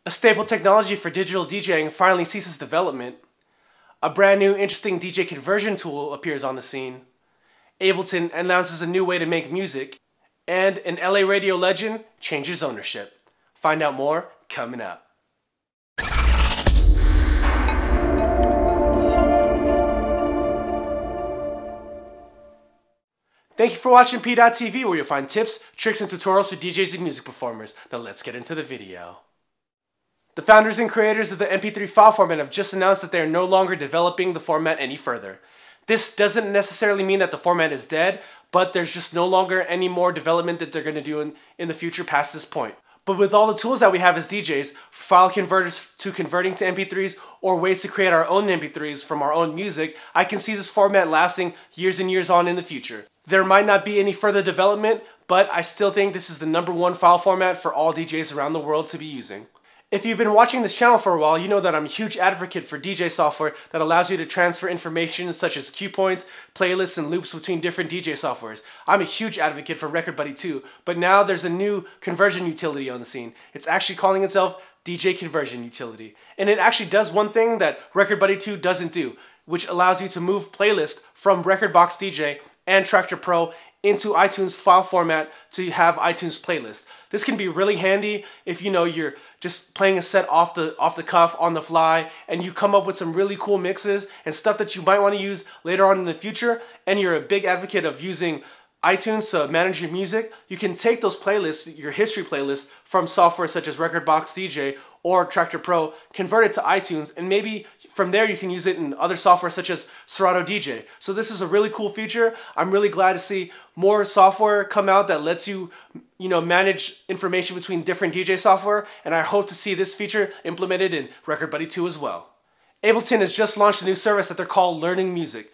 A staple technology for digital DJing finally ceases development. A brand new interesting DJ conversion tool appears on the scene. Ableton announces a new way to make music. And an LA radio legend changes ownership. Find out more coming up. Thank you for watching PDot TV, where you'll find tips, tricks, and tutorials for DJs and music performers. Now let's get into the video. The founders and creators of the MP3 file format have just announced that they are no longer developing the format any further. This doesn't necessarily mean that the format is dead, but there's just no longer any more development that they're going to do in the future past this point. But with all the tools that we have as DJs, file converters to converting to MP3s, or ways to create our own MP3s from our own music, I can see this format lasting years and years on in the future. There might not be any further development, but I still think this is the #1 file format for all DJs around the world to be using. If you've been watching this channel for a while, you know that I'm a huge advocate for DJ software that allows you to transfer information such as cue points, playlists, and loops between different DJ softwares. I'm a huge advocate for Record Buddy too, but now there's a new conversion utility on the scene. It's actually calling itself DJ Conversion Utility. And it actually does one thing that Record Buddy 2 doesn't do, which allows you to move playlists from Rekordbox DJ and Traktor Pro into iTunes file format to have iTunes playlist. This can be really handy if you're just playing a set off the cuff on the fly and you come up with some really cool mixes and stuff that you might want to use later on in the future, and you're a big advocate of using iTunes to manage your music. You can take those playlists, your history playlists, from software such as Rekordbox DJ or Traktor Pro, convert it to iTunes, and maybe from there you can use it in other software such as Serato DJ. So this is a really cool feature. I'm really glad to see more software come out that lets you manage information between different DJ software, and I hope to see this feature implemented in Record Buddy 2 as well. Ableton has just launched a new service that they're called Learning Music.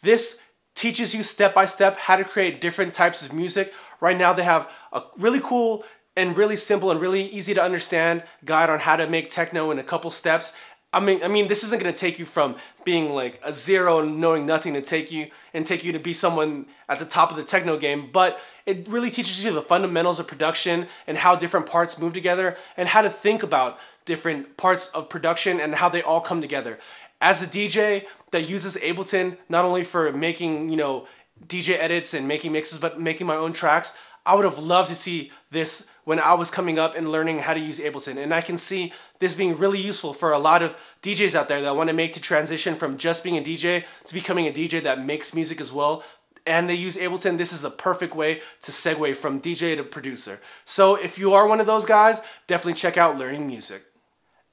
This teaches you step by step how to create different types of music. Right now they have a really cool and really simple and really easy to understand guide on how to make techno in a couple steps. I mean, this isn't going to take you from being like a zero and knowing nothing to take you to be someone at the top of the techno game, but it really teaches you the fundamentals of production and how different parts move together and how to think about different parts of production and how they all come together. As a DJ that uses Ableton not only for making, DJ edits and making mixes, but making my own tracks, I would have loved to see this when I was coming up and learning how to use Ableton. And I can see this being really useful for a lot of DJs out there that want to make the transition from just being a DJ to becoming a DJ that makes music as well. And they use Ableton. This is a perfect way to segue from DJ to producer. So if you are one of those guys, definitely check out Learning Music.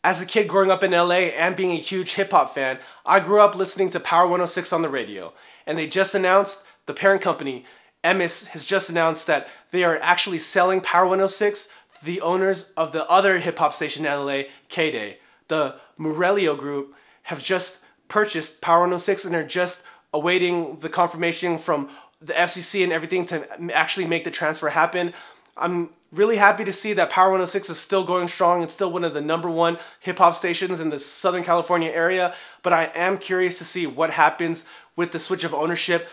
As a kid growing up in LA and being a huge hip-hop fan, I grew up listening to Power 106 on the radio. And they just announced, the parent company, MS, has just announced that they are actually selling Power 106 to the owners of the other hip-hop station in LA, K-Day. The Morello Group have just purchased Power 106 and are just awaiting the confirmation from the FCC and everything to actually make the transfer happen. I'm really happy to see that Power 106 is still going strong. It's still one of the #1 hip-hop stations in the Southern California area, but I am curious to see what happens with the switch of ownership.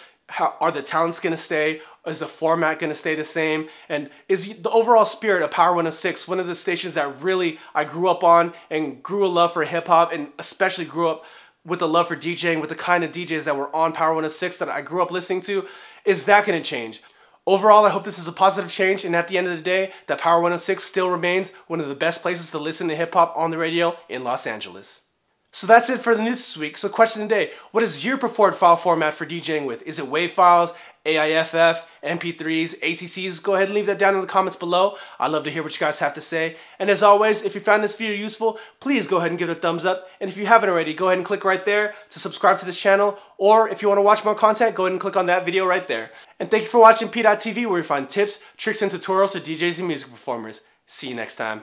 Are the talents going to stay? Is the format going to stay the same? And is the overall spirit of Power 106 one of the stations that really I grew up on and grew a love for hip-hop, and especially grew up with a love for DJing, with the kind of DJs that were on Power 106 that I grew up listening to? Is that going to change? Overall, I hope this is a positive change, and at the end of the day, that Power 106 still remains one of the best places to listen to hip-hop on the radio in Los Angeles. So that's it for the news this week. So question today, what is your preferred file format for DJing with? Is it WAV files, AIFF, MP3s, ACCs? Go ahead and leave that down in the comments below. I'd love to hear what you guys have to say. And as always, if you found this video useful, please go ahead and give it a thumbs up. And if you haven't already, go ahead and click right there to subscribe to this channel. Or if you want to watch more content, go ahead and click on that video right there. And thank you for watching PDot TV, where you find tips, tricks, and tutorials for DJs and music performers. See you next time.